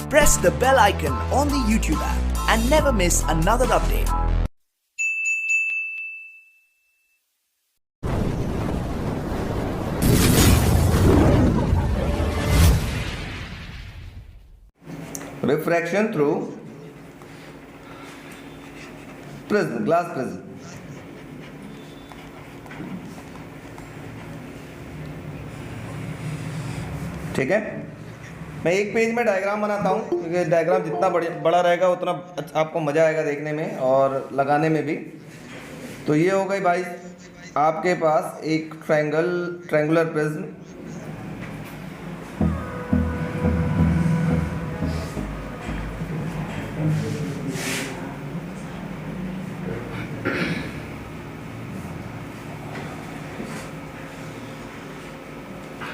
Press the bell icon on the YouTube app and never miss another update. Refraction through prism, glass prism. ठीक है, मैं एक page में diagram बनाता हूँ क्योंकि डायग्राम जितना बड़ा रहेगा उतना आपको मज़ा आएगा देखने में और लगाने में भी। तो ये हो गई भाई आपके पास एक ट्रायंगुलर प्रिज्म।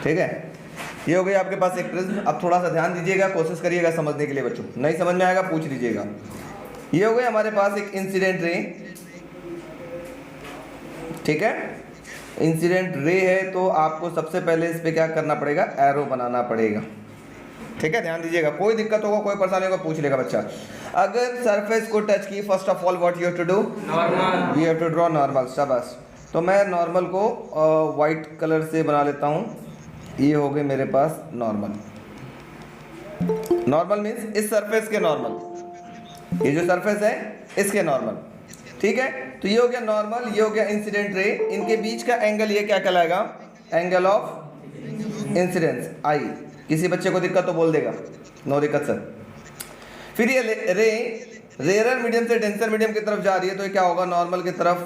ठीक है, ये हो गई आपके पास एक प्रिज्म। अब थोड़ा सा ध्यान दीजिएगा, कोशिश करिएगा समझने के लिए बच्चों, नहीं समझ में आएगा पूछ लीजिएगा। ये हो गई हमारे पास एक इंसिडेंट रे। ठीक है, इंसिडेंट रे है तो आपको सबसे पहले इस पे क्या करना पड़ेगा, एरो बनाना पड़ेगा। ठीक है, ध्यान दीजिएगा, कोई दिक्कत होगा कोई परेशानी होगा पूछ लेगा बच्चा। अगर सरफेस को टच की, first of all what you have to do, normal, we have to draw normal. शाबाश। तो मैं नॉर्मल को वाइट कलर से बना लेता हूँ। ये हो गए मेरे पास नॉर्मल। नॉर्मल मीन्स इस सरफेस के नॉर्मल, ये जो सरफेस है इसके नॉर्मल। ठीक है, तो ये हो गया नॉर्मल, ये हो गया इंसिडेंट रे। इनके बीच का एंगल ये क्या कहलाएगा, एंगल ऑफ इंसिडेंस, आई। किसी बच्चे को दिक्कत तो बोल देगा, नो दिक्कत सर। फिर ये रे रेयर मीडियम से डेंसर मीडियम की तरफ जा रही है तो ये क्या होगा, नॉर्मल की तरफ,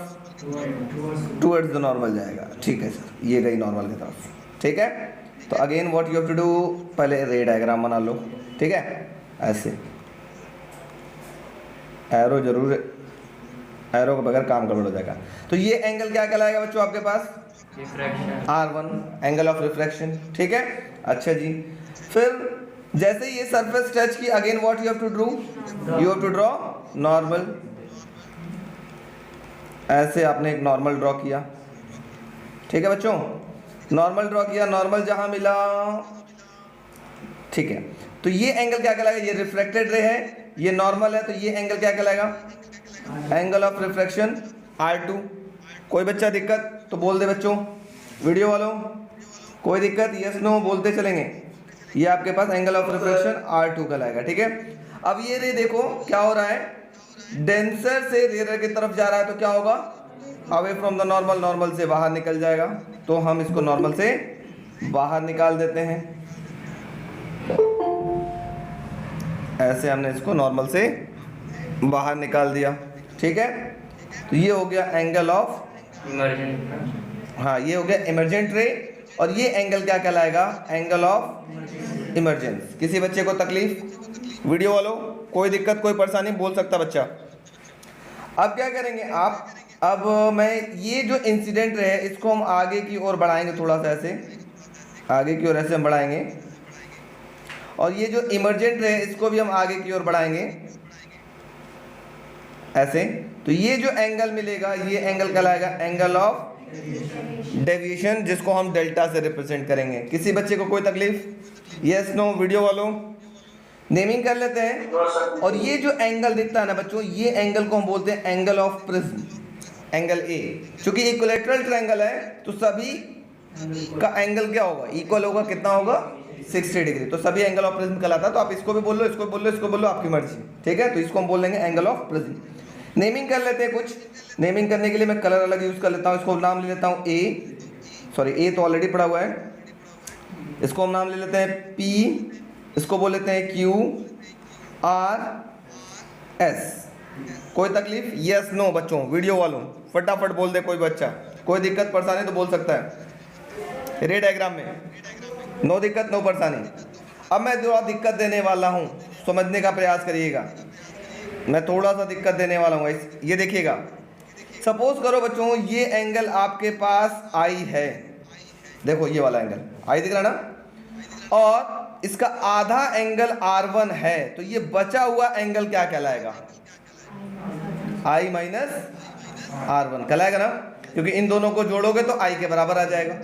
टुवर्ड्स द नॉर्मल जाएगा। ठीक है सर, ये गई नॉर्मल की तरफ। ठीक है, तो again what you have to do, पहले रे डायग्राम बना लो। ठीक है, ऐसे एरो जरूर, एरो के बगैर काम गड़बड़ हो जाएगा। तो ये एंगल क्या कहलाएगा बच्चों आपके पास, R1, एंगल ऑफ रिफ्रैक्शन। ठीक है, अच्छा जी। फिर जैसे ये सरफेस टच की, again what you have to do, you have to draw normal. ऐसे आपने एक नॉर्मल ड्रॉ किया। ठीक है बच्चों, नॉर्मल ड्रॉ किया, नॉर्मल जहां मिला। ठीक है, तो ये एंगल क्या कहलाएगा, ये रिफ्लेक्टेड रे है, ये नॉर्मल है, तो ये एंगल क्या कहलाएगा, एंगल ऑफ रिफ्रैक्शन R2। कोई बच्चा दिक्कत तो बोल दे बच्चों, वीडियो वालों कोई दिक्कत, यस नो बोलते चलेंगे। ये आपके पास एंगल ऑफ रिफ्रैक्शन R2 कहलाएगा। ठीक है, अब ये रे देखो क्या हो रहा है, डेंसर से रेयर की तरफ जा रहा है तो क्या होगा, away from the normal, normal से बाहर निकल जाएगा। तो हम इसको नॉर्मल से बाहर निकाल देते हैं। ऐसे हमने इसको नॉर्मल से बाहर निकाल दिया। ठीक है, तो ये हो गया एंगल ऑफ इमर्जेंट, हाँ ये हो गया इमर्जेंट रे। और ये एंगल क्या कहलाएगा, एंगल ऑफ इमर्जेंस। किसी बच्चे को तकलीफ, वीडियो वालों कोई दिक्कत कोई परेशानी बोल सकता बच्चा। अब क्या करेंगे आप, अब मैं ये जो इंसिडेंट है इसको हम आगे की ओर बढ़ाएंगे, थोड़ा सा ऐसे आगे की ओर ऐसे हम बढ़ाएंगे। और ये जो इमर्जेंट है इसको भी हम आगे की ओर बढ़ाएंगे ऐसे। तो ये जो एंगल मिलेगा, ये एंगल कहलाएगा एंगल ऑफ डेविएशन, जिसको हम डेल्टा से रिप्रेजेंट करेंगे। किसी बच्चे को कोई तकलीफ, यस नो, वीडियो वालों नेमिंग कर लेते हैं। और ये जो एंगल दिखता है ना बच्चों, ये एंगल को हम बोलते हैं angle of prism, angle A. चूंकि इक्विलैटरल ट्रायंगल है तो सभी का एंगल क्या होगा, इक्वल होगा, कितना होगा, 60 डिग्री। तो सभी एंगल ऑफ प्रिज्म कहलाता है। तो आप इसको भी बोल लो, इसको बोल लो, इसको बोल लो, आपकी मर्जी। ठीक है, तो इसको हम बोल देंगे एंगल ऑफ प्रिज्म। नेमिंग कर लेते हैं कुछ। नेमिंग करने के लिए मैं कलर अलग यूज कर लेता हूँ। इसको नाम ले लेता हूँ ए, सॉरी ए तो ऑलरेडी पड़ा हुआ है। इसको हम नाम ले लेते हैं पी, इसको बोल लेते हैं क्यू आर एस। कोई तकलीफ, यस नो बच्चों, वीडियो वालों फटाफट बोल दे कोई बच्चा, कोई दिक्कत परेशानी तो बोल सकता है। रे डायग्राम में नो दिक्कत नो परेशानी। अब मैं थोड़ा दिक्कत देने वाला हूँ, समझने का प्रयास करिएगा। मैं थोड़ा सा दिक्कत देने वाला हूँ, ये देखिएगा। सपोज करो बच्चों ये एंगल आपके पास आई है, देखो ये वाला एंगल आई दिख रहा ना, और इसका आधा एंगल R1 है। तो ये बचा हुआ एंगल क्या कहलाएगा, I माइनस R1 कहलाएगा ना, क्योंकि इन दोनों को जोड़ोगे तो I के बराबर आ जाएगा।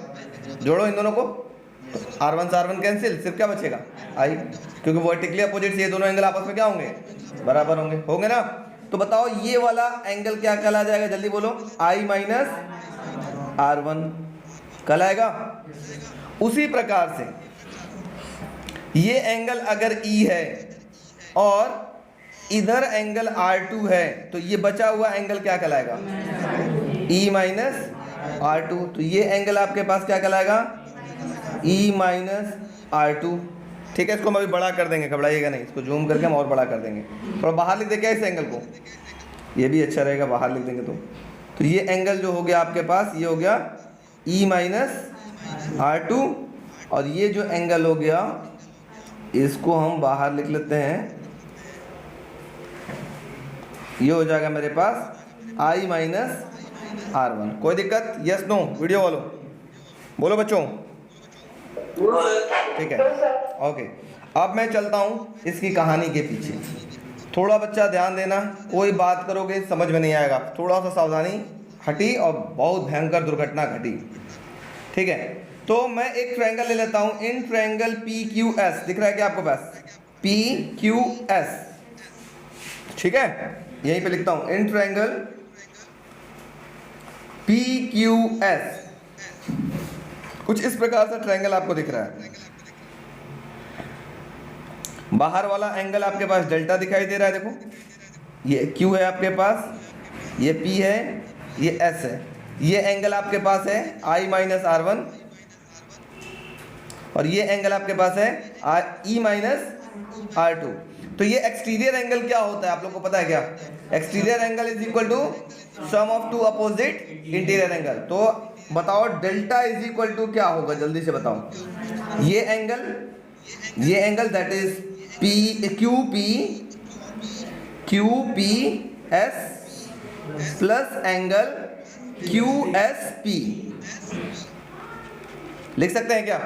जोड़ो इन दोनों को, तो R1 से R1 कैंसिल, सिर्फ क्या बचेगा आई, क्योंकि वर्टिकली अपोजिट ये दोनों एंगल आपस में क्या होंगे, बराबर होंगे ना। तो बताओ ये वाला एंगल क्या कहला जाएगा, जल्दी बोलो, I माइनस R1 कहलाएगा। उसी प्रकार से ये एंगल अगर E है और इधर एंगल R2 है तो ये बचा हुआ एंगल क्या कहलाएगा, E माइनस R2। तो ये एंगल आपके पास क्या कहलाएगा, E माइनस R2। ठीक है, इसको हम अभी बड़ा कर देंगे, घबराइएगा नहीं, इसको जूम करके हम और बड़ा कर देंगे। थोड़ा बाहर लिख दे क्या इस एंगल को, ये भी अच्छा रहेगा, बाहर लिख देंगे तो ये एंगल जो हो गया आपके पास, ये हो गया E माइनस R2, और ये जो एंगल हो गया इसको हम बाहर लिख लेते हैं, ये हो जाएगा मेरे पास I माइनस R1। कोई दिक्कत, यस नो, वीडियो वालों बोलो बच्चों, ठीक है, ओके। अब मैं चलता हूँ इसकी कहानी के पीछे, थोड़ा बच्चा ध्यान देना, कोई बात करोगे समझ में नहीं आएगा, थोड़ा सा सावधानी हटी और बहुत भयंकर दुर्घटना घटी। ठीक है, तो मैं एक ट्रायंगल ले लेता हूँ, इन ट्रायंगल PQS दिख रहा है क्या आपको पास, PQS, ठीक है, यहीं पे लिखता हूँ, इन ट्रायंगल PQS। कुछ इस प्रकार से ट्रायंगल आपको दिख रहा है, बाहर वाला एंगल आपके पास डेल्टा दिखाई दे रहा है, देखो ये Q है आपके पास, ये P है, ये S है, ये एंगल आपके पास है I माइनस R1, और ये एंगल आपके पास है E माइनस R2। तो ये एक्सटीरियर एंगल क्या होता है आप लोग को पता है क्या, exterior angle is equal to sum of two opposite interior angle. तो बताओ डेल्टा इज इक्वल टू क्या होगा, जल्दी से बताओ, ये angle that is QPS plus angle QSP, लिख सकते हैं क्या,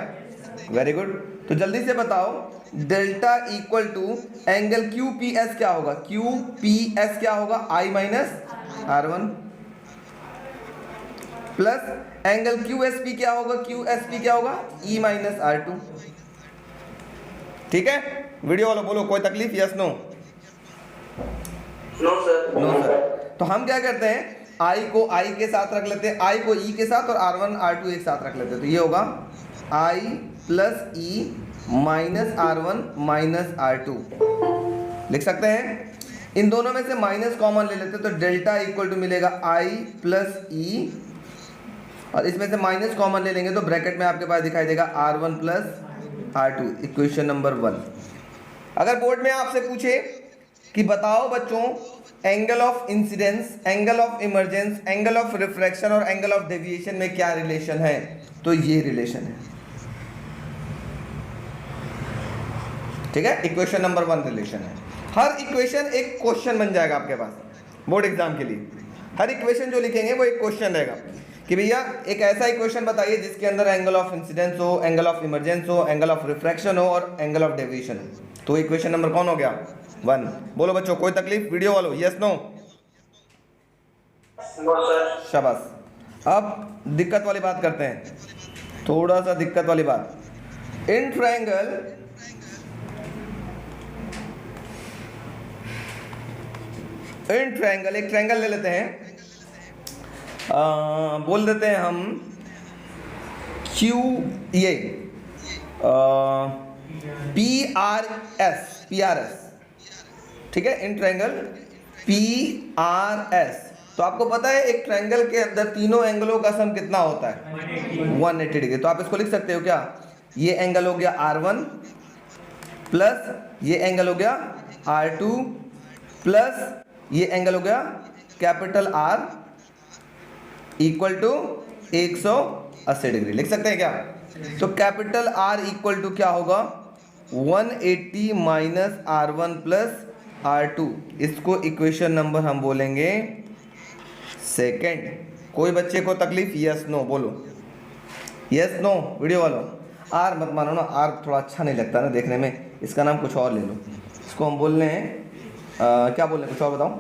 वेरी गुड। तो जल्दी से बताओ delta equal to angle QPS क्या होगा, QPS क्या होगा, I minus R1 plus angle QSP क्या होगा, QSP क्या होगा, E माइनस R2। ठीक है, वीडियो वालों बोलो कोई तकलीफ, yes no, no sir, no sir. तो हम क्या करते हैं, I को I के साथ रख लेते हैं, I को E के साथ, और R1 R2 एक साथ रख लेते हैं, तो ये होगा I plus E minus R1 minus R2, लिख सकते हैं। इन दोनों में से माइनस कॉमन ले लेते हैं, तो डेल्टा इक्वल टू मिलेगा I प्लस E, और इसमें से माइनस कॉमन ले लेंगे तो ब्रैकेट में आपके पास दिखाई देगा R1 plus R2, equation number 1। अगर बोर्ड में आपसे पूछे कि बताओ बच्चों angle of incidence, angle of emergence, angle of refraction और एंगल ऑफ डेविएशन में क्या रिलेशन है, तो ये रिलेशन है। ठीक है, इक्वेशन नंबर 1 रिलेशन है। हर इक्वेशन एक क्वेश्चन बन जाएगा आपके पास बोर्ड एग्जाम के लिए, हर इक्वेशन जो लिखेंगे वो एक क्वेश्चन रहेगा कि भैया एक ऐसा इक्वेशन बताइए जिसके अंदर एंगल ऑफ इंसिडेंस हो, एंगल ऑफ इमरजेंस हो, एंगल ऑफ रिफ्रैक्शन हो और एंगल ऑफ डेविएशन हो। तो इक्वेशन नंबर कौन हो गया, 1। बोलो बच्चों कोई तकलीफ, वीडियो वालों यस नो, शाबाश। अब दिक्कत वाली बात करते हैं, थोड़ा सा दिक्कत वाली बात, इन ट्रायंगल एक ट्रायंगल ले लेते हैं, बोल देते हैं हम Q, ये PRS, ठीक है, इन ट्रायंगल PRS। तो आपको पता है एक ट्रायंगल के अंदर तीनों एंगलों का सम कितना होता है, 180 डिग्री। तो आप इसको लिख सकते हो क्या, ये एंगल हो गया R1 प्लस ये एंगल हो गया R2 प्लस ये एंगल हो गया capital R equal to 180 degree, लिख सकते हैं क्या। तो कैपिटल R इक्वल टू क्या होगा, 180 माइनस R1 प्लस R2। इसको इक्वेशन नंबर हम बोलेंगे सेकंड। कोई बच्चे को तकलीफ, यस नो बोलो, यस नो वीडियो वालों। आर मत मानो ना, आर थोड़ा अच्छा नहीं लगता ना देखने में, इसका नाम कुछ और ले लो। इसको हम बोल रहे हैं क्या बोल रहे हैं, कुछ और बताओ,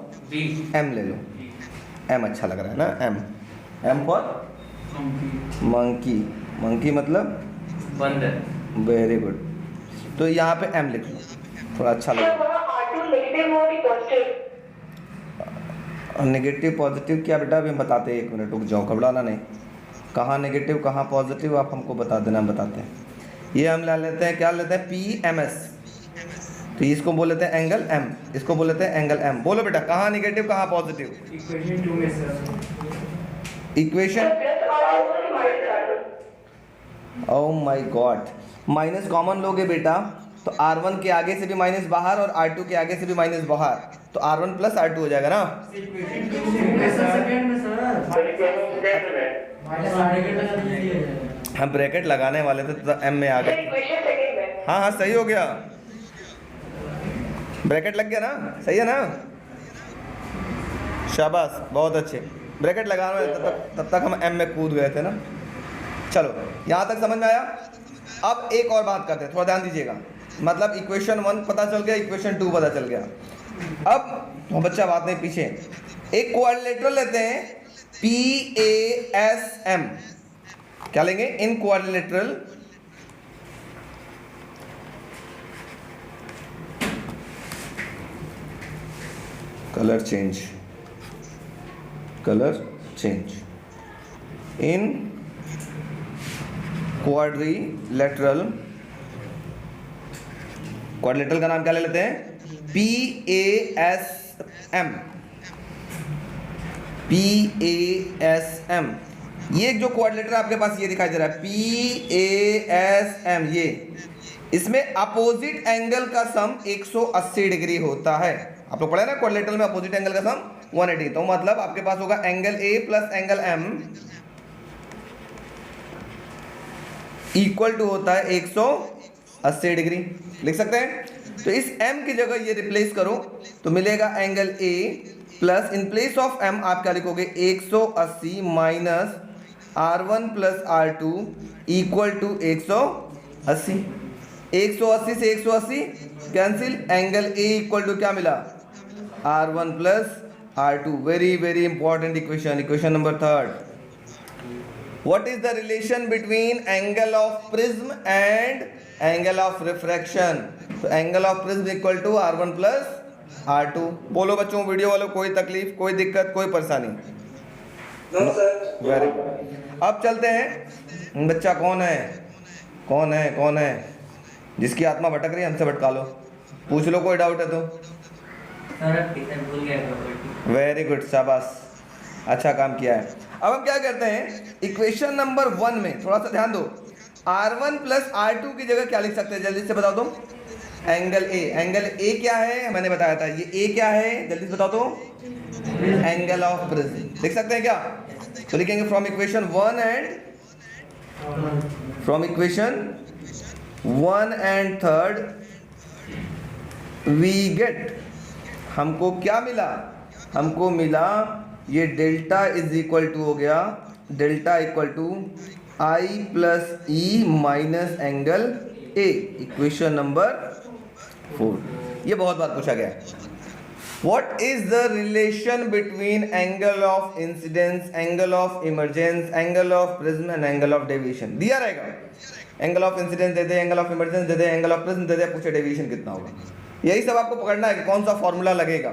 एम ले लो, एम अच्छा लग रहा है ना, एम फॉर मंकी, मंकी मतलब बंदर, वेरी गुड। तो यहाँ पे m लिख लो, थोड़ा अच्छा लगेगा। नेगेटिव पॉजिटिव क्या बेटा, अभी हम बताते हैं, 1 मिनट रुक जाओ, घबराना नहीं। कहाँ नेगेटिव कहाँ पॉजिटिव आप हमको बता देना, हम बताते हैं। ये हम ले लेते हैं, क्या लेते हैं, PMS, तो इसको बोल लेते हैं एंगल M, इसको बोल लेते हैं एंगल M। बोलो बेटा कहाँ नेगेटिव कहाँ पॉजिटिव। इक्वेशन 2 में sir, equation, oh my God, minus common लोगे बेटा, तो R1 के आगे से भी माइनस बाहर और R2 के आगे से भी माइनस बाहर, तो R1 प्लस R2 हो जाएगा ना। इक्वेशन 2 में सेकंड में सर, हम ब्रैकेट लगाने वाले थे तो M में आ गए। हाँ हाँ सही हो गया, ब्रैकेट लग गया ना, सही है ना, शाबाश बहुत अच्छे। ब्रैकेट लगाने वाले तब तक हम M में कूद गए थे ना। चलो यहाँ तक समझ में आया। अब एक और बात करते हैं, थोड़ा ध्यान दीजिएगा, मतलब इक्वेशन 1 पता चल गया, इक्वेशन 2 पता चल गया। अब तो बच्चा बात नहीं पीछे, एक क्वाड्रिलेटरल लेते हैं PASM, क्या लेंगे, इन quadrilateral colour change in quadrilateral का नाम क्या ले लेते हैं, PASM। ये जो क्वाड्रिलेटर आपके पास ये दिखाई दे रहा है PASM, ये इसमें अपोजिट एंगल का सम 180 डिग्री होता है। आप लोग पढ़े ना क्वाड्रिलेटर में अपोजिट एंगल का सम 180, तो मतलब आपके पास होगा angle A plus angle M equal to होता है 180 डिग्री, लिख सकते हैं। तो इस M की जगह ये रिप्लेस करो तो मिलेगा angle A plus in place of M आप क्या लिखोगे, 180 minus R1 plus R2 equal to 180। 180 से 180 cancel, angle A equal to क्या मिला, R1 plus R2। Very very important equation, equation number 3। What is the relation between angle of prism and angle of refraction? तो angle of prism equal to R1 plus R2। बोलो बच्चों, video वालों कोई तकलीफ, कोई दिक्कत, कोई परेशानी? Very good. अब चलते हैं, बच्चा कौन है जिसकी आत्मा भटक रही है, हमसे भटका लो, पूछ लो, कोई डाउट है तो। वेरी गुड, शाबाश, अच्छा काम किया है। अब हम क्या करते हैं, इक्वेशन नंबर 1 में थोड़ा सा ध्यान दो, R1 प्लस R2 की जगह क्या लिख सकते हैं, जल्दी से बताओ तो। एंगल A, एंगल A क्या है, मैंने बताया था, ये A क्या है, जल्दी से बताओ तो। एंगल ऑफ प्रिज्म, लिख सकते हैं क्या, तो लिखेंगे from equation 1 and 3 we get, हमको क्या मिला, हमको मिला ये डेल्टा इज इक्वल टू हो गया, delta equal to I plus E minus angle A, equation number 4। ये बहुत बार पूछा गया है। What is the relation between angle of incidence, angle of emergence, angle of prism and angle of deviation? दिया रहेगा, angle of incidence दे दे, angle of emergence दे दे, एंगल ऑफ प्रिज्म दे दे, पूछे डेविएशन कितना होगा। यही सब आपको पकड़ना है कि कौन सा फॉर्मूला लगेगा,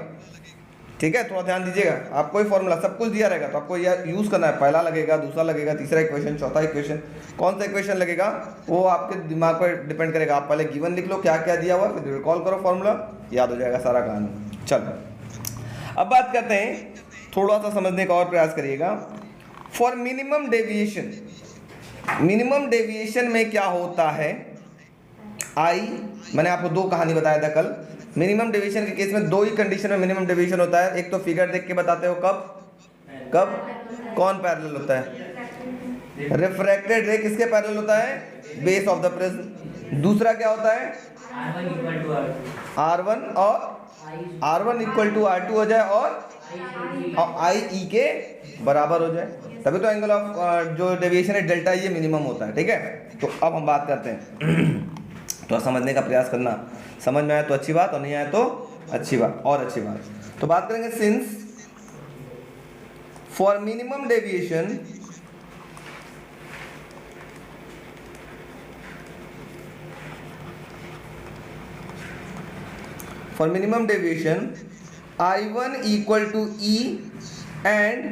ठीक है, थोड़ा ध्यान दीजिएगा। आपको ही फॉर्मूला सब कुछ दिया रहेगा तो आपको यह यूज़ करना है, पहला लगेगा, दूसरा लगेगा, तीसरा इक्वेशन, चौथा इक्वेशन, कौन सा इक्वेशन लगेगा वो आपके दिमाग पर डिपेंड करेगा। आप पहले गिवन लिख लो क्या क्या दिया हुआ, फिर रिकॉल करो फॉर्मूला, याद हो जाएगा सारा कहानी। चलो अब बात करते हैं, थोड़ा सा समझने का और प्रयास करिएगा। For minimum deviation, minimum deviation में क्या होता है, मैंने आपको 2 कहानी बताया था कल। मिनिमम डेविएशन के केस में 2 ही कंडीशन में मिनिमम डेविएशन होता है। एक तो फिगर देख के बताते हो, कब कौन पैरेलल होता है, रिफ्रैक्टेड रे किसके पैरेलल होता है, बेस ऑफ द प्रिज्म। दूसरा क्या होता है, R1 इक्वल टू R2 हो जाए और I E के बराबर हो जाए, तभी तो एंगल ऑफ जो डेविएशन है डेल्टा ये मिनिमम होता है, ठीक है। तो अब हम बात करते हैं, तो समझने का प्रयास करना, समझ में आए तो अच्छी बात और नहीं आए तो अच्छी बात और अच्छी बात। तो बात करेंगे since for minimum deviation for minimum deviation I1 equal to E and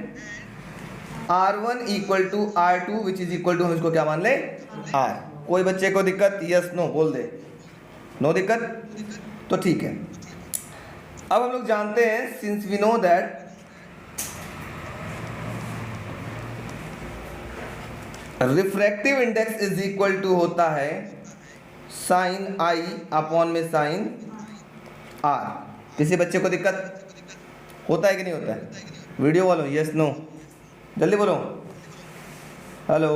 R1 equal to R2 which is equal to, हम इसको क्या मान ले, R। कोई बच्चे को दिक्कत? यस नो बोल दे, नो दिक्कत, तो ठीक है। अब हम लोग जानते हैं, since we know that refractive index is equal to होता है साइन I अपॉन में साइन R। किसी बच्चे को दिक्कत होता है कि नहीं होता है? वीडियो बोलो यस नो, जल्दी बोलो। हेलो,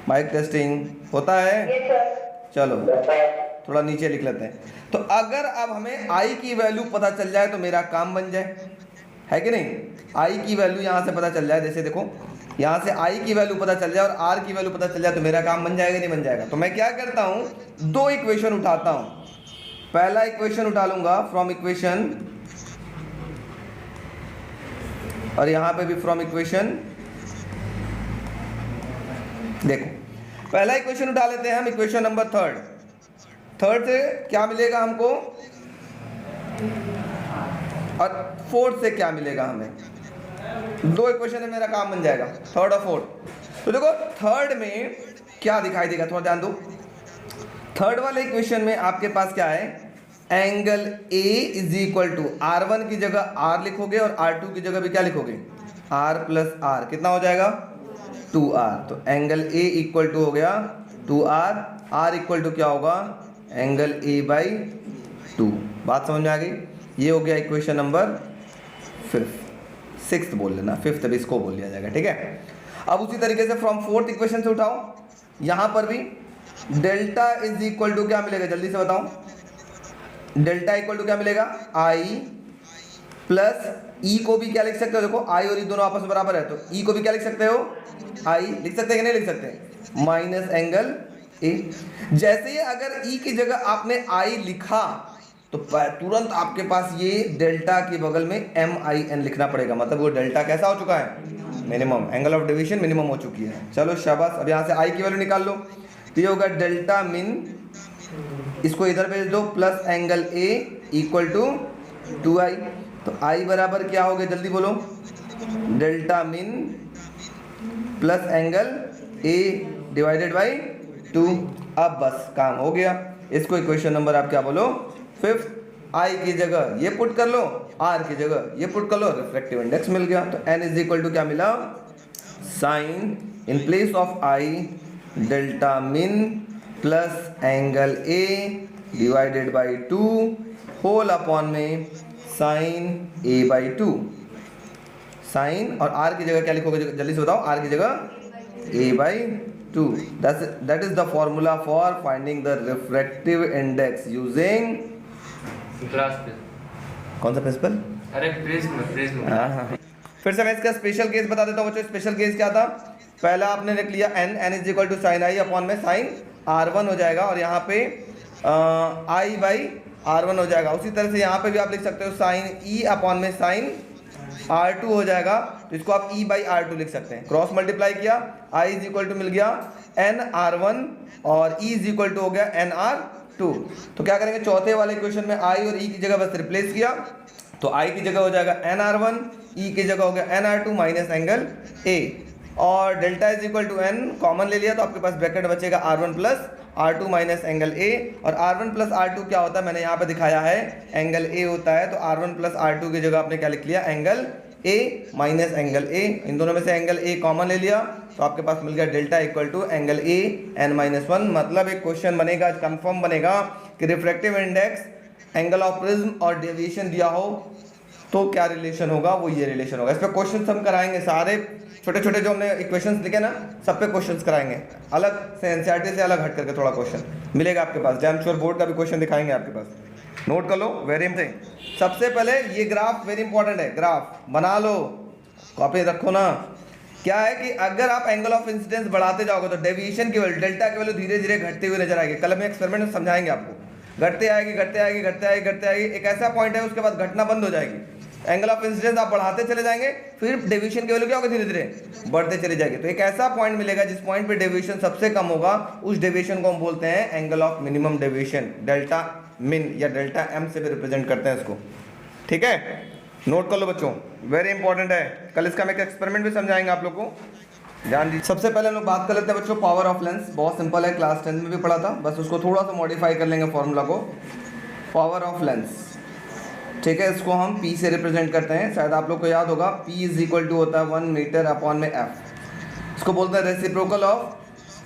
माइक टेस्टिंग होता है? चलो थोड़ा नीचे लिख लेते हैं। तो अगर अब हमें I की वैल्यू पता चल जाए तो मेरा काम बन जाए, है कि नहीं? I की वैल्यू यहाँ से पता चल जाए, जैसे देखो यहाँ से I की वैल्यू पता चल जाए और R की वैल्यू पता चल जाए तो मेरा काम बन जाएगा नहीं बन जाएगा? तो मैं क्या करता हूँ, दो इक्वेशन उठाता हूँ। पहला इक्वेशन उठा लूंगा फ्रॉम इक्वेशन, और यहाँ पे भी फ्रॉम इक्वेशन। देखो पहला इक्वेशन उठा लेते हैं हम, इक्वेशन नंबर थर्ड से क्या मिलेगा हमको, और फोर्थ से क्या मिलेगा हमें। दो इक्वेशन में मेरा काम बन जाएगा, थर्ड और फोर्थ। तो देखो थर्ड में क्या दिखाई देगा, थोड़ा ध्यान दो। थर्ड वाले इक्वेशन में आपके पास क्या है, angle A is equal to R1 की जगह R लिखोगे और R2 की जगह भी क्या लिखोगे, R प्लस R, कितना हो जाएगा 2R। तो एंगल A इक्वल टू हो गया 2R, R इक्वल टू क्या होगा, एंगल A बाई 2। बात समझ में आ गई? ये हो गया इक्वेशन नंबर सिक्स्थ बोल लेना, फिफ्थ अभी इसको बोल लिया जाएगा, ठीक है। अब उसी तरीके से फ्रॉम फोर्थ इक्वेशन से उठाओ, यहाँ पर भी डेल्टा इज इक्वल टू क्या मिलेगा, जल्दी से बताओ। डेल्टा इक्वल टू क्या मिलेगा, I प्लस E को भी क्या लिख सकते हो, देखो I और E दोनों आपस में बराबर है, तो E को भी क्या लिख सकते हो, I लिख सकते हैं कि नहीं लिख सकते, माइनस एंगल A। जैसे ही अगर E की जगह आपने I लिखा तो तुरंत आपके पास ये डेल्टा के बगल में MIN लिखना पड़ेगा, मतलब वो डेल्टा कैसा हो चुका है, minimum, angle of deviation minimum हो चुकी है। चलो शाबाश, अब यहाँ से I की वैल्यू निकाल लो, तो ये होगा डेल्टा मिन, इसको इधर भेज दो, plus angle A equal to 2I। तो I बराबर क्या हो गया, जल्दी बोलो, delta min plus angle A divided by 2। अब बस काम हो गया। इसको इक्वेशन नंबर आप क्या बोलो, फिफ्थ। I की जगह ये पुट कर लो, R की जगह ये पुट कर लो, रिफ्रैक्टिव इंडेक्स मिल गया। तो N इज इक्वल टू क्या मिला, sine in place of I delta min plus angle A divided by 2 whole upon में साइन A बाई 2। साइन और R की जगह क्या लिखोगे, जल्दी से बताओ, R की जगह A by 2। That is the formula for finding the refractive index using कौन सा प्रिंसिपल, अरे प्रिज्म। हाँ। फिर से मैं इसका स्पेशल केस बता देता हूँ बच्चों। स्पेशल केस क्या था, पहला आपने लिख लिया n is equal to sine I upon में साइन R1 हो जाएगा, और यहाँ पे I बाई R1 हो जाएगा। उसी तरह से यहाँ पे भी आप लिख सकते हो साइन E अपॉन में साइन R2 हो जाएगा, तो इसको आप E बाई R2 लिख सकते हैं। क्रॉस मल्टीप्लाई किया, I इज इक्वल टू मिल गया nR1 और E इज इक्वल टू हो गया nR2। तो क्या करेंगे, चौथे वाले इक्वेशन में I और E की जगह बस रिप्लेस किया, तो I की जगह हो जाएगा nR1, E की जगह हो गया nR2 माइनस एंगल A, और delta is equal to n common ले लिया तो आपके पास ब्रैकेट बचेगा R1 plus R2 minus angle A। और R1 प्लस R2 क्या होता है, मैंने यहाँ पे दिखाया है, एंगल A होता है। तो R1 प्लस R2 की जगह आपने क्या लिख लिया, angle A minus angle A। इन दोनों में से एंगल A कॉमन ले लिया तो आपके पास मिल गया delta equal to angle A n-1। मतलब एक क्वेश्चन बनेगा, कंफर्म बनेगा कि refractive index, angle of prism और डेविएशन दिया हो तो क्या रिलेशन होगा, वो ये रिलेशन होगा। इस पर क्वेश्चन हम कराएंगे, सारे छोटे छोटे जो हमने इक्वेशंस लिखे ना, सब पे क्वेश्चंस कराएंगे, अलग से एनसीईआरटी से अलग हट करके थोड़ा क्वेश्चन मिलेगा आपके पास। डैम श्योर बोर्ड का भी क्वेश्चन दिखाएंगे आपके पास, नोट कर लो, वेरी इंपॉर्टेंट। सबसे पहले ये ग्राफ वेरी इंपॉर्टेंट है, ग्राफ बना लो, कॉपी रखो ना। क्या है कि अगर आप एंगल ऑफ इंसिडेंस बढ़ाते जाओगे तो डेविएशन की वैल्यू, डेल्टा की वैल्यू धीरे धीरे घटती हुई नजर आएगी। कल हम एक्सपेरिमेंट में समझाएंगे आपको, घटते आएगी घटते आएगी घटते आएगी घटते आएगी, एक ऐसा पॉइंट है उसके बाद घटना बंद हो जाएगी। एंगल ऑफ इंसिडेंस आप बढ़ाते चले जाएंगे, फिर डेविएशन की वैल्यू क्या होगी, धीरे धीरे बढ़ते चले जाएगी। तो एक ऐसा पॉइंट मिलेगा जिस पॉइंट पे डेविएशन सबसे कम होगा, उस डेविएशन को हम बोलते हैं angle of minimum deviation, delta मिन या डेल्टा एम से भी रिप्रेजेंट करते हैं इसको। ठीक है, नोट कर लो बच्चों, वेरी इंपॉर्टेंट है। कल इसका हम एक एक्सपेरिमेंट भी समझाएंगे आप लोग को, ध्यान दीजिए। सबसे पहले हम लोग बात कर लेते हैं बच्चों पावर ऑफ लेंस। बहुत सिंपल है, क्लास 10 में भी पढ़ा था, बस उसको थोड़ा सा मॉडिफाई कर लेंगे फॉर्मूला को। पावर ऑफ लेंस, ठीक है, इसको हम P से रिप्रेजेंट करते हैं। शायद आप लोग को याद होगा P इज इक्वल टू होता है 1 मीटर अपॉन में F। इसको बोलते हैं reciprocal of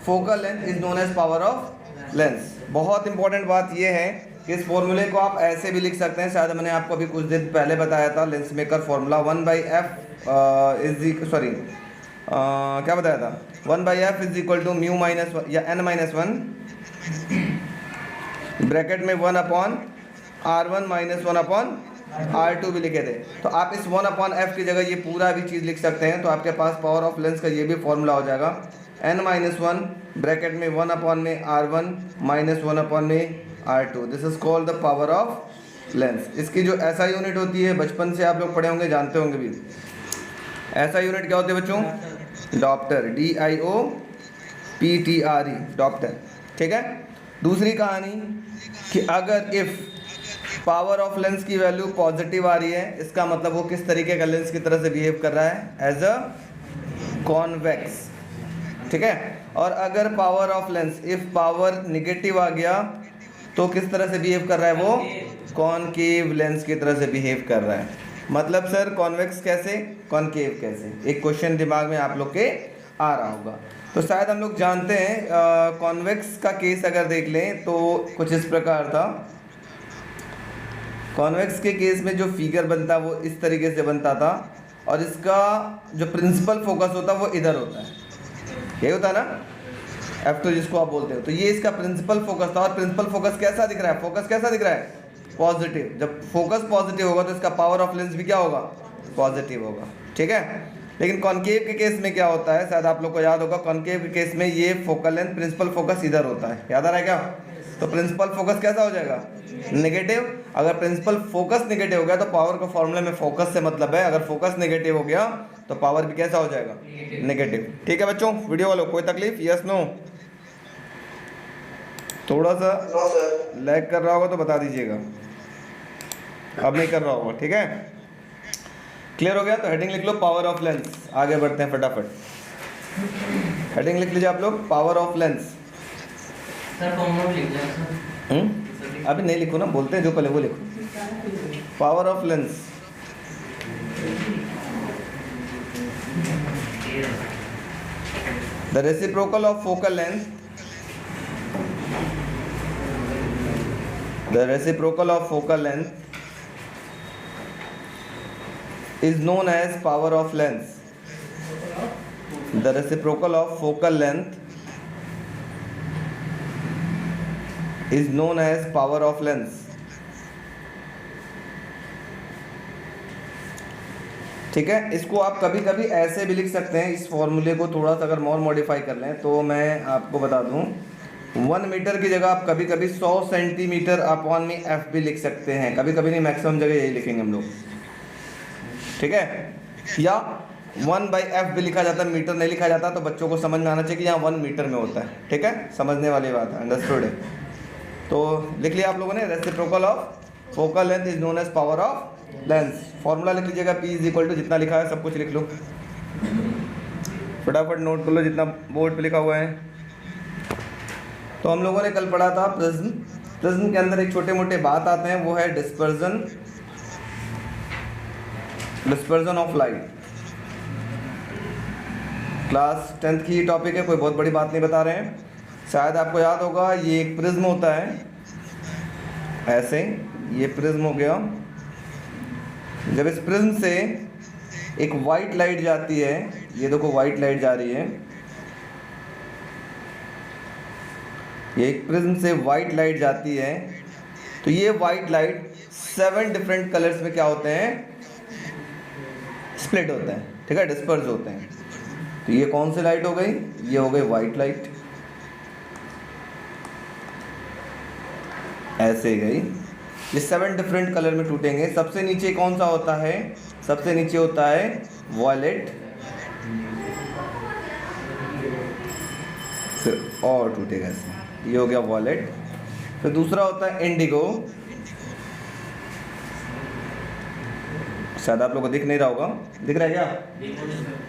focal length is known as power of lens. बहुत इंपॉर्टेंट बात यह है कि इस फॉर्मूले को आप ऐसे भी लिख सकते हैं, शायद मैंने आपको अभी कुछ दिन पहले बताया था lens maker formula 1/f is sorry क्या बताया था, 1/f is equal to mu minus या n-1 ब्रैकेट में 1 upon R1 minus 1 upon R2 भी लिखे थे। तो आप इस 1 अपॉन f की जगह ये पूरा भी चीज़ लिख सकते हैं, तो आपके पास पावर ऑफ लेंस का ये भी फॉर्मूला हो जाएगा n-1 ब्रैकेट में 1 अपॉन में R1 माइनस 1 अपॉन में R2। This is called the power of lens. इसकी जो ऐसा यूनिट होती है बचपन से आप लोग पढ़े होंगे, जानते होंगे भी। ऐसा यूनिट क्या होती है बच्चों, डॉप्टर, DIOPTRE, डॉप्टर। ठीक है, दूसरी कहानी कि अगर इफ़ पावर ऑफ लेंस की वैल्यू पॉजिटिव आ रही है, इसका मतलब वो किस तरीके का लेंस की तरह से बिहेव कर रहा है, एज अ कॉन्वेक्स। ठीक है, और अगर power of lens if power negative आ गया तो किस तरह से बिहेव कर रहा है, वो कॉनकेव लेंस की तरह से बिहेव कर रहा है। मतलब सर कॉन्वेक्स कैसे, कॉनकेव कैसे, एक क्वेश्चन दिमाग में आप लोग के आ रहा होगा। तो शायद हम लोग जानते हैं कॉन्वेक्स का केस अगर देख लें तो कुछ इस प्रकार था। कॉन्वेक्स के केस में जो फिगर बनता वो इस तरीके से बनता था, और इसका जो प्रिंसिपल फोकस होता वो इधर होता है, यही होता है ना, F2 जिसको आप बोलते हो। तो ये इसका प्रिंसिपल फोकस था, और प्रिंसिपल फोकस कैसा दिख रहा है, फोकस कैसा दिख रहा है, पॉजिटिव। जब फोकस पॉजिटिव होगा तो इसका पावर ऑफ लेंस भी क्या होगा, पॉजिटिव होगा। ठीक है, लेकिन कॉनकेव के केस में क्या होता है, शायद आप लोग को याद होगा, कॉनकेव के केस में ये फोकल लेंथ प्रिंसिपल फोकस इधर होता है, याद आ रहा है क्या। तो प्रिंसिपल फोकस कैसा हो जाएगा, नेगेटिव। अगर प्रिंसिपल फोकस नेगेटिव हो गया तो पावर का फॉर्मूले में फोकस से मतलब है, अगर फोकस नेगेटिव हो गया तो पावर भी कैसा हो जाएगा, नेगेटिव। ठीक है बच्चों, वीडियो वालों कोई तकलीफ, यस नो, थोड़ा सा लैग कर रहा होगा तो बता दीजिएगा, अब नहीं कर रहा होगा। ठीक है, क्लियर हो गया। तो हेडिंग लिख लो पावर ऑफ लेंस, आगे बढ़ते हैं फटाफट। हेडिंग लिख लीजिए आप लोग, power of lens. Sir formula लिख लें सर। अभी नहीं लिखो ना, बोलते हैं जो पहले वो लिखो। Power of lens, the reciprocal of focal length, the reciprocal of focal length is known as power of lens. The reciprocal of focal length is known as power of lens. ठीक है, इसको आप कभी कभी ऐसे भी लिख सकते हैं, इस फॉर्मूले को थोड़ा सा अगर मोर मॉडिफाई कर लें तो मैं आपको बता दूं, 1 मीटर की जगह आप कभी कभी 100 सेंटीमीटर अपॉन में F भी लिख सकते हैं, कभी कभी नहीं, मैक्सिमम जगह यही लिखेंगे हम लोग। ठीक है, या 1/f भी लिखा जाता है, मीटर नहीं लिखा जाता, तो बच्चों को समझ में आना चाहिए कि यहाँ 1 मीटर में होता है। ठीक है, समझने वाली बात है, अंडरस्टूड है। तो लिख लिया आप लोगों ने, reciprocal of focal length is known as power of lens. Formula लिख लीजिएगा, P इज इक्वल टू, जितना लिखा है सब कुछ लिख लो, फटाफट नोट कर लो जितना बोर्ड पे लिखा हुआ है। तो हम लोगों ने कल पढ़ा था प्रिज्म। प्रिज्म के अंदर एक छोटे मोटे बात आते हैं, वो है dispersion of light. Class 10th की टॉपिक है, कोई बहुत बड़ी बात नहीं बता रहे हैं। शायद आपको याद होगा, ये एक प्रिज्म होता है ऐसे, ये प्रिज्म हो गया। जब इस प्रिज्म से एक वाइट लाइट जाती है, ये देखो वाइट लाइट जा रही है, ये एक प्रिज्म से वाइट लाइट जाती है, तो ये वाइट लाइट 7 डिफरेंट कलर्स में क्या होते हैं, स्प्लिट होते हैं। ठीक है, डिस्पर्स होते हैं। तो ये कौन सी लाइट हो गई, ये हो गई वाइट लाइट, ऐसे ही गई, ये 7 डिफरेंट कलर में टूटेंगे। सबसे नीचे कौन सा होता है, सबसे नीचे होता है वॉयलेट, फिर और टूटेगा ऐसे, ये हो गया वॉयलेट, फिर दूसरा होता है इंडिगो, शायद आप लोगों को दिख नहीं रहा होगा, दिख रहा है क्या?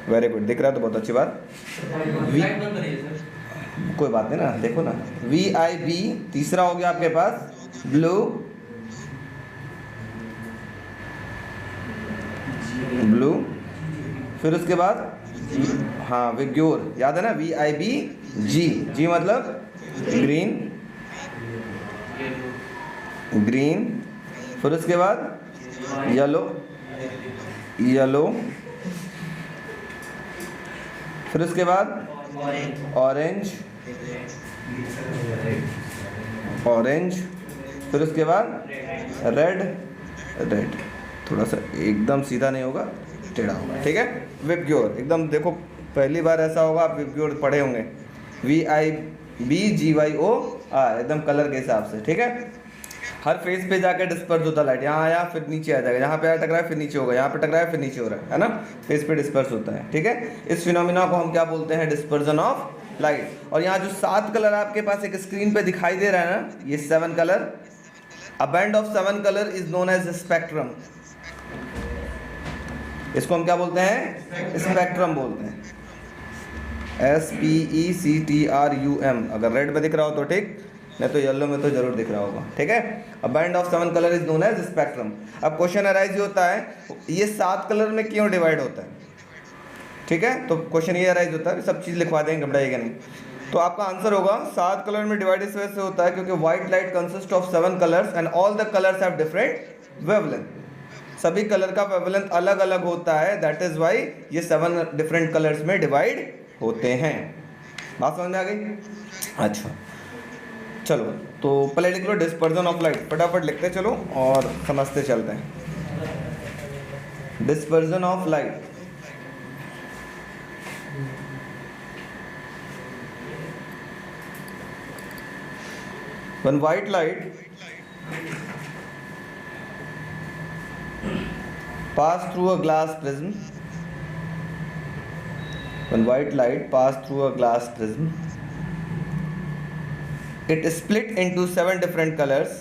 वेरी गुड, दिख रहा है तो बहुत अच्छी बात। लाइट बंद करिए सर। कोई बात नहीं ना, देखो ना, VIB। तीसरा हो गया आपके पास ब्लू, ब्लू। फिर उसके बाद हाँ विग्योर, याद है ना, VIB G, जी मतलब ग्रीन, ग्रीन। फिर उसके बाद येलो, येलो। फिर उसके बाद ऑरेंज, ऑरेंज। फिर उसके बाद रेड, रेड। थोड़ा सा एकदम सीधा नहीं होगा, टेढ़ा होगा, ठीक है। विबग्योर एकदम, देखो पहली बार ऐसा होगा आप विबग्योर पढ़े होंगे, VIBGYOR, एकदम कलर के हिसाब से, ठीक है। हर फेस पे जाकर डिस्पर्स होता है लाइट, यहाँ आया फिर नीचे आ जाएगा, यहाँ पे आया टकराया फिर नीचे होगा, यहाँ पे टकराया फिर नीचे हो रहा है ना, फेस पे डिस्पर्स होता है, ठीक है। इस फिनोमिना को हम क्या बोलते हैं? Dispersion of light. और यहाँ जो 7 कलर आपके पास एक स्क्रीन पे दिखाई दे रहा है ना, ये 7 colour, a band of 7 colour is known as spectrum. इसको हम क्या बोलते हैं? स्पेक्ट्रम बोलते हैं, SPECTRUM। अगर रेड में दिख रहा हो तो ठीक, नहीं तो येलो में तो जरूर दिख रहा होगा, ठीक है। A band of 7 colour is known as spectrum. अब क्वेश्चन अराइज होता है, ये 7 कलर में क्यों डिवाइड होता है, ठीक है। तो क्वेश्चन ये अराइज होता है, सब चीज़ लिखवा देंगे, घबराइएगा नहीं। तो आपका आंसर होगा 7 कलर में डिवाइड इस वजह से होता है क्योंकि white light consist of 7 colours and all the colours have different wavelength. सभी कलर का वेवलेंथ अलग अलग होता है, दैट इज वाई ये 7 डिफरेंट कलर्स में डिवाइड होते हैं। बात समझ में आ गई? अच्छा चलो, तो पहले लिख लो डिस्पर्जन ऑफ लाइट, फटाफट लिखते चलो और समझते चलते हैं। Dispersion of light, when white light pass through a glass prism, when white light pass through a glass prism, it is split into 7 different colors.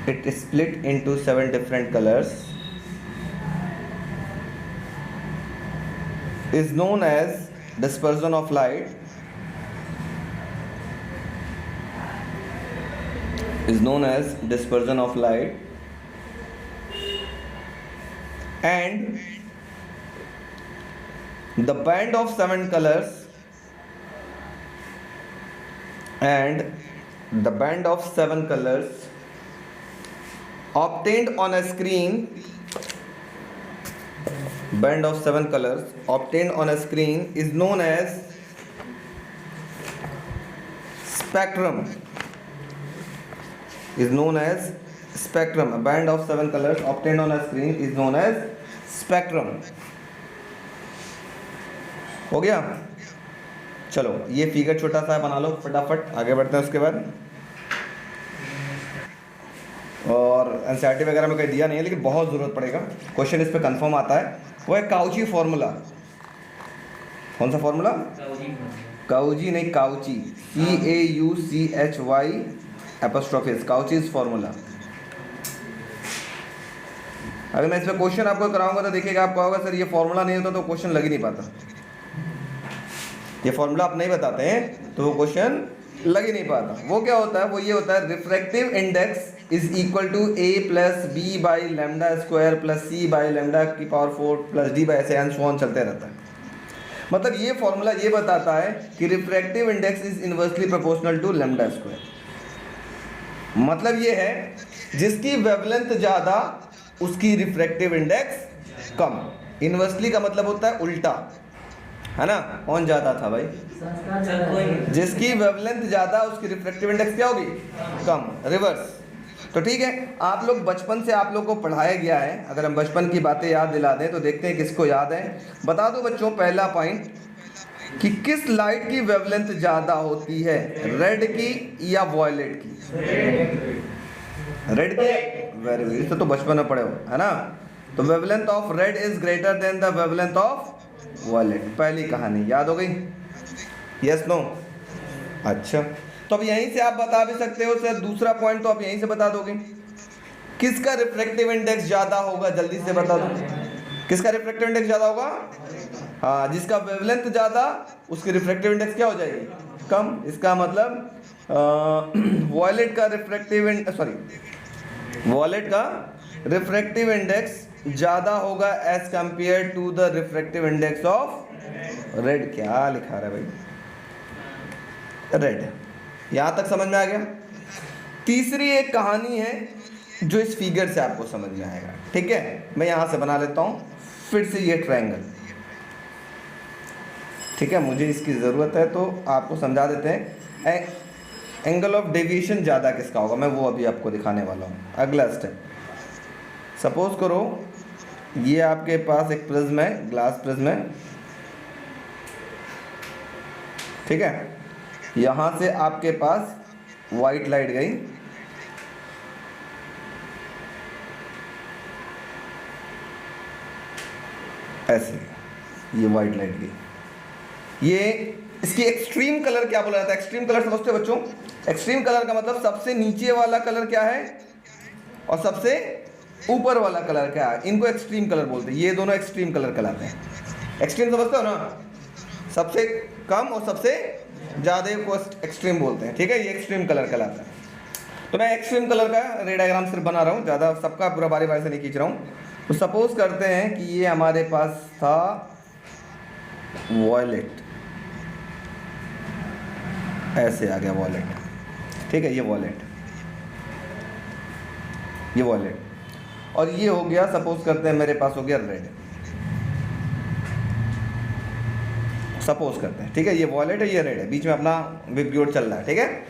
It is split into 7 different colors, is known as dispersion of light, is known as dispersion of light. And the band of 7 colors, and the band of 7 colors obtained on a screen, band of 7 colors obtained on a screen is known as spectrum, is known as spectrum. A band of 7 colors obtained on a screen is known as spectrum. हो गया? चलो ये figure छोटा सा बना लो, फटाफट आगे बढ़ते हैं उसके बाद। और एनसीईआरटी वगैरह में कहीं दिया नहीं है लेकिन बहुत ज़रूरत पड़ेगा, क्वेश्चन इस पे कंफर्म आता है। वो है काउची फॉर्मूला। कौन सा फॉर्मूला? काउची नहीं, काउची, CAUCHY एपोस्ट्रोफिस, काउचीज फॉर्मूला। अगर मैं इसमें क्वेश्चन आपको कराऊंगा तो देखिएगा, आपको होगा सर ये फॉर्मूला नहीं होता तो क्वेश्चन लग ही नहीं पाता। ये फॉर्मूला आप नहीं बताते हैं तो वो क्वेश्चन लग ही नहीं पाता। वो क्या होता है? वो ये होता है, refractive index is equal to A plus B by lambda square plus C by lambda की पावर 4 प्लस D बाई ऐसे एंड सो ऑन चलते रहता है। मतलब ये फॉर्मूला ये बताता है कि refractive index is inversely proportional to lambda square. मतलब ये है जिसकी वेवलेंथ ज़्यादा उसकी रिफ्रैक्टिव इंडेक्स कम। इनवर्सली का मतलब होता है उल्टा, है ना। कौन ज़्यादा था भाई? जिसकी वेवलेंथ ज़्यादा उसकी रिफ्रैक्टिव इंडेक्स क्या होगी? कम, रिवर्स। तो ठीक है, आप लोग बचपन से आप लोग को पढ़ाया गया है। अगर हम बचपन की बातें याद दिला दें तो देखते हैं किसको याद है। बता दो बच्चों, पहला पॉइंट कि किस लाइट की वेवलेंथ ज़्यादा होती है, रेड की या वॉयलेट की? रेड की। वेरी गुड, इससे तो बचपन में पढ़े हो, है ना। तो wavelength of red is greater than the wavelength of violet. पहली कहानी याद हो गई? Yes no? अच्छा, तो अब यहीं से आप बता भी सकते हो सर, दूसरा पॉइंट तो आप यहीं से बता दोगे, किसका रिफ्रैक्टिव इंडेक्स ज़्यादा होगा, जल्दी से बता दो, किसका रिफ्रैक्टिव इंडेक्स ज़्यादा होगा? हाँ, जिसका वेवलेंथ ज़्यादा उसकी रिफ्रैक्टिव इंडेक्स क्या हो जाएगी? कम। इसका मतलब वॉयलेट का रिफ्रैक्टिव इंडेक्स ज़्यादा होगा as compare to the refractive index of red. क्या लिखा रहा है भाई? रेड। यहाँ तक समझ में आ गया? तीसरी एक कहानी है जो इस फिगर से आपको समझ में आएगा, ठीक है? मैं यहाँ से बना लेता हूँ फिर से ये ट्रायंगल, ठीक है? मुझे इसकी ज़रूरत है तो आपको समझा देते हैं। एंगल ऑफ डेविएशन ज़्यादा किसका होगा, मैं वो अभी आपको दिखाने वाला हूँ। अगला स्टेप, सपोज करो ये आपके पास एक प्रिज्म है, ग्लास प्रिज्म है, ठीक है? यहाँ से आपके पास वाइट लाइट गई, ऐसे ये वाइट लाइट गई। ये इसकी एक्सट्रीम कलर क्या बोला जाता है? एक्सट्रीम कलर समझते हो बच्चों? एक्सट्रीम कलर का मतलब सबसे नीचे वाला कलर क्या है और सबसे ऊपर वाला कलर क्या है, इनको एक्सट्रीम कलर बोलते हैं। ये दोनों एक्सट्रीम कलर कहलाते हैं। एक्सट्रीम समझते हो ना? सबसे कम और सबसे ज़्यादा को एक्सट्रीम बोलते हैं, ठीक है? ये एक्सट्रीम कलर कहलाता है। तो मैं एक्सट्रीम कलर का रे डायग्राम सिर्फ बना रहा हूँ, ज़्यादा सबका पूरा बारी बारी से नहीं खींच रहा हूँ। तो सपोज करते हैं कि ये हमारे पास था वॉयलेट, ऐसे आ गया वॉयलेट, ठीक है? ये वॉयलेट, ये वॉयलेट, और ये हो गया, सपोज करते हैं मेरे पास हो गया रेड, सपोज करते हैं, ठीक है? ये वॉयलेट है, ये रेड है, बीच में अपना विब्यूट चल रहा है, ठीक है?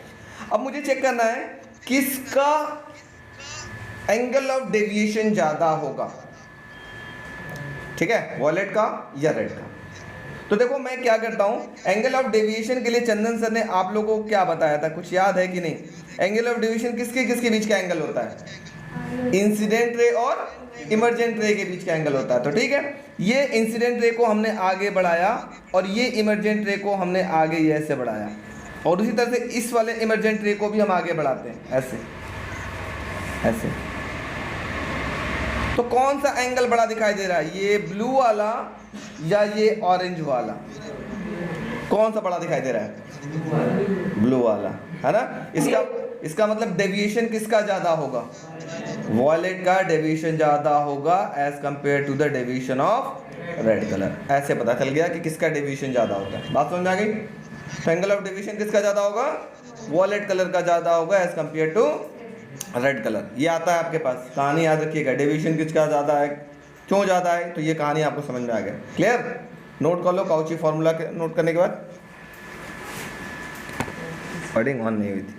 अब मुझे चेक करना है किसका एंगल ऑफ डेविएशन ज़्यादा होगा, ठीक है? वॉयलेट का या रेड का? तो देखो मैं क्या करता हूँ, एंगल ऑफ डेविएशन के लिए चंदन सर ने आप लोगों को क्या बताया था, कुछ याद है कि नहीं? एंगल ऑफ डेविएशन किसके किसके बीच का एंगल होता है? इंसिडेंट रे और इमर्जेंट रे के बीच का एंगल होता है। तो ठीक है, ये इंसिडेंट रे को हमने आगे बढ़ाया और ये इमर्जेंट रे को हमने आगे ये ऐसे बढ़ाया, और उसी तरह से इस वाले इमर्जेंट रे को भी हम आगे बढ़ाते हैं, ऐसे ऐसे। तो कौन सा एंगल बड़ा दिखाई दे रहा है, ये ब्लू वाला या ये ऑरेंज वाला? कौन सा बड़ा दिखाई दे रहा है? ब्लू वाला, है ना? इसका मतलब डेविएशन किसका ज़्यादा होगा? वॉयलेट का डेविएशन ज़्यादा होगा as compare to the deviation of red colour. ऐसे पता चल गया कि किसका डेविएशन ज़्यादा होता है। बात समझ आ गई? एंगल ऑफ डेविएशन किसका ज़्यादा होगा? वॉयलेट कलर का ज़्यादा होगा as compare to red colour. ये आता है आपके पास, कहानी याद रखिएगा, डेविएशन किसका ज़्यादा है, क्यों ज़्यादा है, तो ये कहानी आपको समझ में आ गया। क्लियर? नोट कर लो काउची फॉर्मूला के नोट करने के बाद। वर्डिंग ऑन नहीं हुई थी।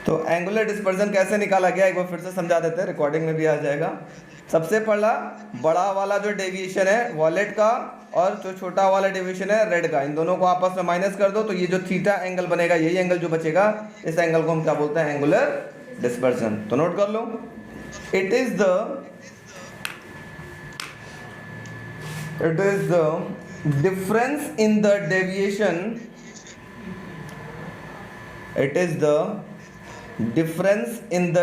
तो एंगुलर डिस्पर्जन कैसे निकाला गया एक बार फिर से समझा देते हैं, रिकॉर्डिंग में भी आ जाएगा। सबसे पहला बड़ा वाला जो डेविएशन है वॉयलेट का और जो छोटा वाला डेविएशन है रेड का, इन दोनों को आपस में माइनस कर दो तो ये जो थीटा एंगल बनेगा, यही एंगल जो बचेगा, इस एंगल को हम क्या बोलते हैं? Angular dispersion. तो नोट कर लो, it is the difference in the deviation, it is the difference in the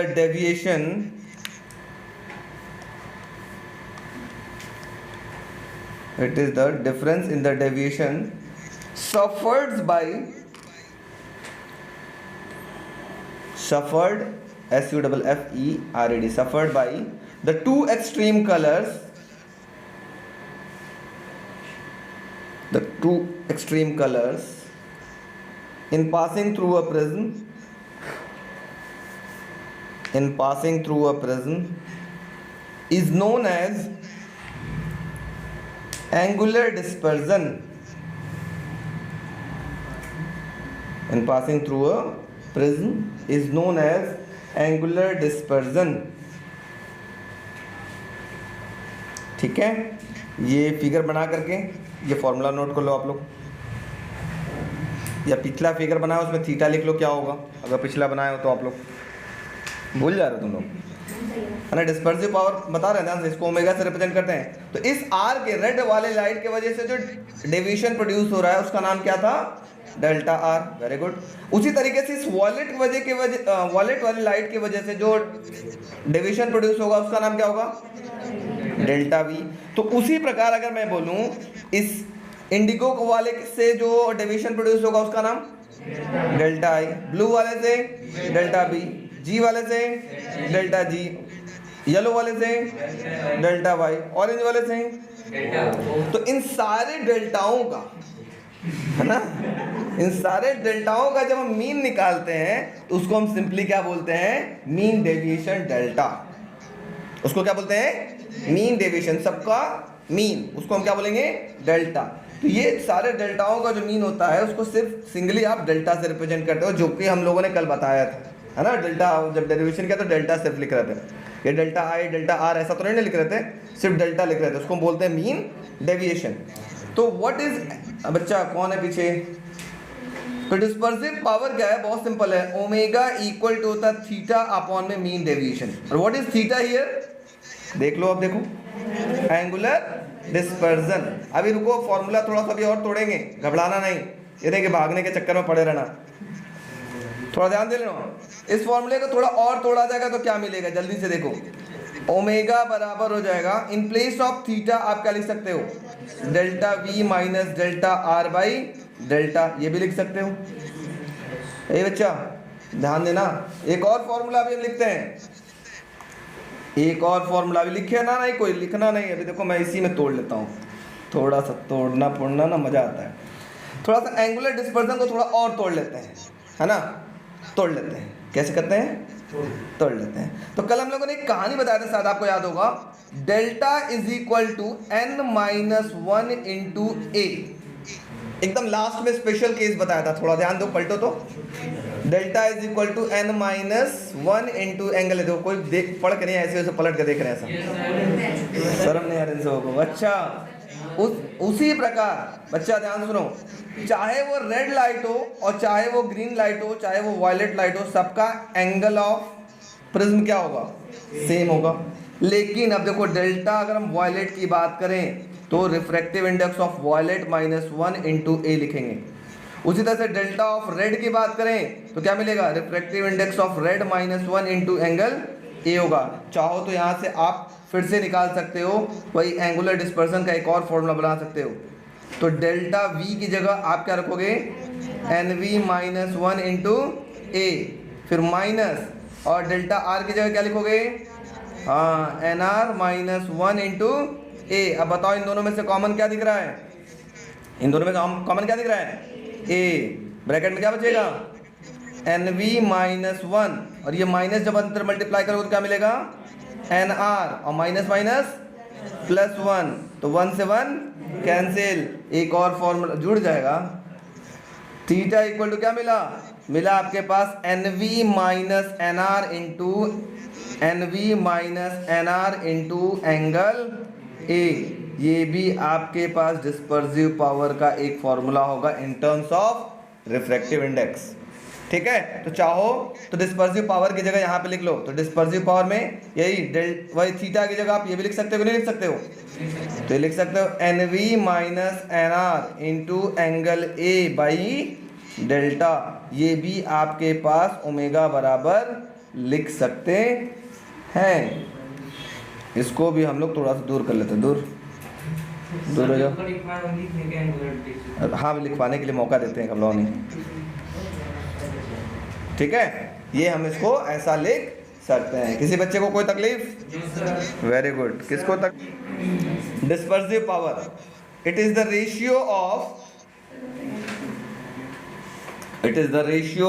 deviation suffered S-U-F-F-E-R-E-D suffered by the two extreme colors, in passing through a prism is known as angular dispersion. In passing through a prism is known as angular dispersion. ठीक है, ये figure बना करके ये formula note कर लो आप लोग, या पिछला फिगर बनाया उसमें थीटा लिख लो, क्या होगा अगर पिछला बनाया हो तो। आप लोग भूल जा रहे हो तुम लोग, है ना? डिस्पर्सिव पावर बता रहे हैं ध्यान से, इसको ओमेगा से रिप्रेजेंट करते हैं। तो इस आर के रेड वाले लाइट के वजह से जो डेविएशन प्रोड्यूस हो रहा है उसका नाम क्या था? Delta R. Very good. उसी तरीके से इस वॉलेट वॉलेट वाली लाइट की वजह से जो डेविएशन प्रोड्यूस होगा उसका नाम क्या होगा? Delta we. तो उसी प्रकार अगर मैं बोलूं इस इंडिगो वाले से जो डेविएशन प्रोड्यूस होगा उसका नाम डेल्टा आई, ब्लू वाले से डेल्टा बी, जी वाले से डेल्टा जी, येलो वाले से डेल्टा वाई, ऑरेंज वाले से। तो इन सारे डेल्टाओं का, है ना, इन सारे डेल्टाओं का जब हम मीन निकालते हैं तो उसको हम सिंपली क्या बोलते हैं? Mean deviation delta. उसको क्या बोलते हैं? मीन डेविएशन, सबका मीन, उसको हम क्या बोलेंगे? डेल्टा। तो ये सारे डेल्टाओं का जो मीन होता है उसको सिर्फ सिंगली आप डेल्टा से रिप्रेजेंट करते हो, जो कि हम लोगों ने कल बताया था, है ना। डेल्टा जब डेरिवेशन किया तो डेल्टा सिर्फ लिख रहे थे, ये डेल्टा आई डेल्टा आर ऐसा तो नहीं लिख रहे थे, सिर्फ डेल्टा लिख रहे थे, उसको बोलते हैं मीन डेविएशन। तो व्हाट इज, बच्चा कौन है पीछे? तो डिस्पर्सिव पावर क्या है? बहुत सिंपल है, ओमेगा इक्वल टू होता है थीटा अपॉन में मीन डेविएशन। और व्हाट इज थीटा हियर? देख लो, अब देखो, एंगुलर डिस्पर्जन। अभी रुको, फॉर्मूला थोड़ा सा भी और तोड़ेंगे, घबराना नहीं, ये देखिए भागने के चक्कर में पड़े रहना, थोड़ा ध्यान दे लेना। इस फॉर्मूले को थोड़ा और तोड़ा जाएगा तो क्या मिलेगा? जल्दी से देखो, ओमेगा बराबर हो जाएगा, इन प्लेस ऑफ थीटा आप क्या लिख सकते हो? Delta we minus delta R by delta, ये भी लिख सकते हो। ए बच्चा ध्यान देना, एक और फॉर्मूला भी हम लिखते हैं, एक और फॉर्मूला भी लिखे ना, नहीं कोई लिखना नहीं। अभी देखो मैं इसी में तोड़ लेता हूँ, थोड़ा सा तोड़ना फोड़ना ना मज़ा आता है। थोड़ा सा एंगुलर डिस्पर्जन को थोड़ा और तोड़ लेते हैं, है ना, तोड़ लेते हैं। कैसे करते हैं? तोड़ लेते हैं। तो कल हम लोगों ने एक कहानी बताया था, शायद आपको याद होगा, delta is equal to n minus 1 into A. एकदम लास्ट में स्पेशल केस बताया था, थोड़ा ध्यान दो, पलटो तो। Delta is equal to n minus 1 into angle, देखो कोई देख पढ़ के नहीं, ऐसे वैसे पलट के देख रहे हैं, ऐसा शर्म नहीं आ रही इन सबों को। अच्छा, उसी प्रकार बच्चा ध्यान सुनो, चाहे वो रेड लाइट हो और चाहे वो ग्रीन लाइट हो, चाहे वो वायलेट लाइट हो, सबका एंगल ऑफ प्रिज्म क्या होगा? सेम होगा। लेकिन अब देखो, डेल्टा अगर हम वायलेट की बात करें तो refractive index of violet minus 1 into A लिखेंगे। उसी तरह से डेल्टा ऑफ रेड की बात करें तो क्या मिलेगा? Refractive index of red minus 1 into angle ए होगा। चाहो तो यहाँ से आप फिर से निकाल सकते हो, वही एंगुलर डिस्पर्सन का एक और फॉर्मूला बना सकते हो। तो डेल्टा वी की जगह आप क्या रखोगे? एन वी माइनस 1 इंटू ए, फिर माइनस, और डेल्टा आर की जगह क्या लिखोगे? हाँ, एन आर माइनस 1 इंटू ए। अब बताओ इन दोनों में से कॉमन क्या दिख रहा है? इन दोनों में कॉमन क्या दिख रहा है? ए। ब्रैकेट में क्या बचेगा? एन वी माइनस 1, और ये माइनस जब अंतर मल्टीप्लाई करोगे तो क्या मिलेगा? एन आर, और माइनस माइनस प्लस 1, तो 1 से 1 कैंसिल, एक और फॉर्मूला जुड़ जाएगा। थीटा इक्वल टू क्या मिला? मिला आपके पास N we minus N R into angle A. ये भी आपके पास डिस्पर्सिव पावर का एक फॉर्मूला होगा in terms of refractive index. ठीक है, तो चाहो तो डिस्पर्सिव पावर की जगह यहाँ पे लिख लो, तो डिस्पर्सिव पावर में यही वही थीटा की जगह आप ये भी लिख सकते हो कि नहीं लिख सकते हो? तो ये लिख सकते हो n we minus N R into angle a by delta. ये भी आपके पास ओमेगा बराबर लिख सकते हैं। इसको भी हम लोग थोड़ा सा दूर कर लेते हैं, दूर हो जाओ। हाँ, लिखवाने के लिए मौका देते हैं हम लोगों ने। ठीक है, ये हम इसको ऐसा लिख सकते हैं। किसी बच्चे को कोई तकलीफ? Very good. किसको तक? Dispersive power, it is the ratio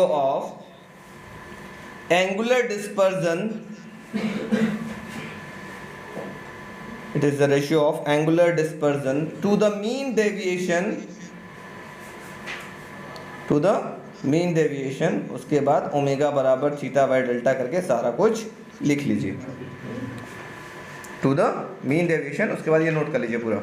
of angular dispersion, it is the ratio of angular dispersion to the mean deviation, उसके बाद ओमेगा बराबर थीटा बाय डेल्टा करके सारा कुछ लिख लीजिए। टू द मीन डेविएशन, उसके बाद ये नोट कर लीजिए पूरा।